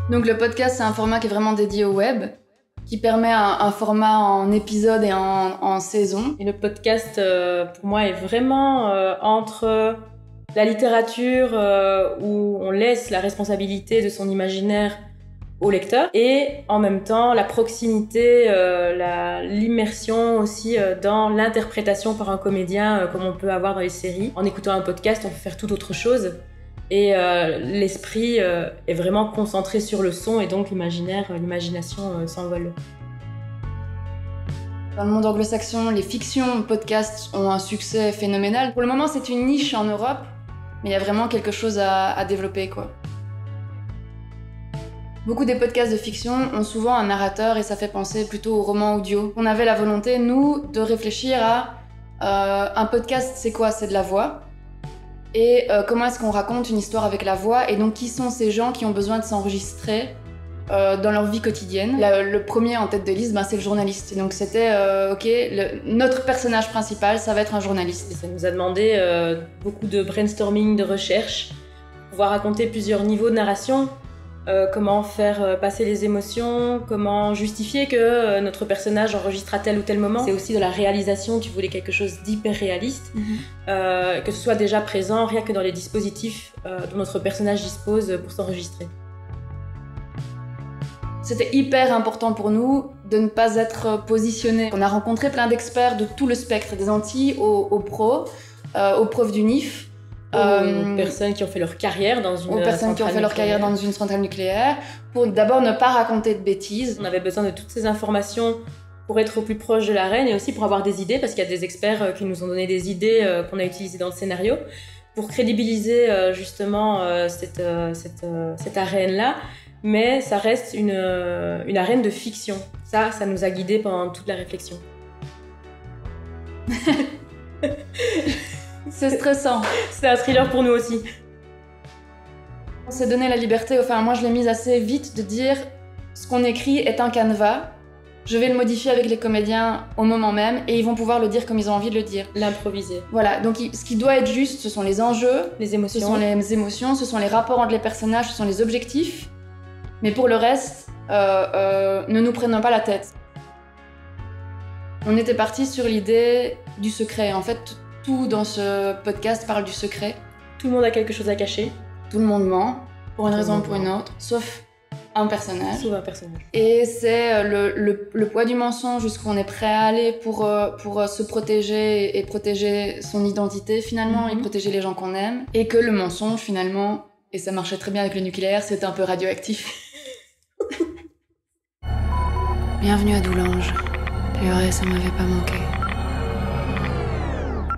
Donc le podcast, c'est un format qui est vraiment dédié au web, qui permet un format en épisode et en saison. Et le podcast, pour moi, est vraiment entre la littérature où on laisse la responsabilité de son imaginaire au lecteur et en même temps la proximité, l'immersion aussi dans l'interprétation par un comédien comme on peut avoir dans les séries. En écoutant un podcast, on peut faire tout autre chose et l'esprit est vraiment concentré sur le son et donc l'imagination s'envole. Dans le monde anglo-saxon, les fictions podcasts ont un succès phénoménal. Pour le moment, c'est une niche en Europe, mais il y a vraiment quelque chose à développer, quoi. Beaucoup des podcasts de fiction ont souvent un narrateur et ça fait penser plutôt au roman audio. On avait la volonté, nous, de réfléchir à un podcast, c'est quoi? C'est de la voix. Et comment est-ce qu'on raconte une histoire avec la voix? Et donc, qui sont ces gens qui ont besoin de s'enregistrer dans leur vie quotidienne? Le premier en tête de liste, c'est le journaliste. Et donc, c'était, notre personnage principal, ça va être un journaliste. Et ça nous a demandé beaucoup de brainstorming, de recherche, pouvoir raconter plusieurs niveaux de narration. Comment faire passer les émotions, comment justifier que notre personnage enregistre à tel ou tel moment. C'est aussi de la réalisation qui voulait quelque chose d'hyper réaliste, que ce soit déjà présent rien que dans les dispositifs dont notre personnage dispose pour s'enregistrer. C'était hyper important pour nous de ne pas être positionnés. On a rencontré plein d'experts de tout le spectre, des Antilles aux pros, aux profs du NIF, aux personnes qui ont fait leur carrière dans une centrale nucléaire, pour d'abord ne pas raconter de bêtises. On avait besoin de toutes ces informations pour être au plus proche de la reine et aussi pour avoir des idées, parce qu'il y a des experts qui nous ont donné des idées qu'on a utilisées dans le scénario, pour crédibiliser justement cette arène-là. Mais ça reste une arène de fiction. Ça nous a guidés pendant toute la réflexion. C'est stressant. C'est un thriller pour nous aussi. On s'est donné la liberté, enfin moi je l'ai mise assez vite, de dire ce qu'on écrit est un canevas, je vais le modifier avec les comédiens au moment même et ils vont pouvoir le dire comme ils ont envie de le dire. L'improviser. Voilà, donc ce qui doit être juste, ce sont les enjeux, les émotions. Ce sont les émotions, ce sont les rapports entre les personnages, ce sont les objectifs. Mais pour le reste, ne nous prenons pas la tête. On était parti sur l'idée du secret. En fait, tout dans ce podcast parle du secret. Tout le monde a quelque chose à cacher. Tout le monde ment, pour une raison ou pour une autre, sauf un personnage. Sauf un personnage. Et c'est le poids du mensonge jusqu'où on est prêt à aller pour se protéger et protéger son identité finalement, et protéger les gens qu'on aime. Et que le mensonge finalement, et ça marchait très bien avec le nucléaire, c'est un peu radioactif. Bienvenue à Doulanges. Purée, ça m'avait pas manqué.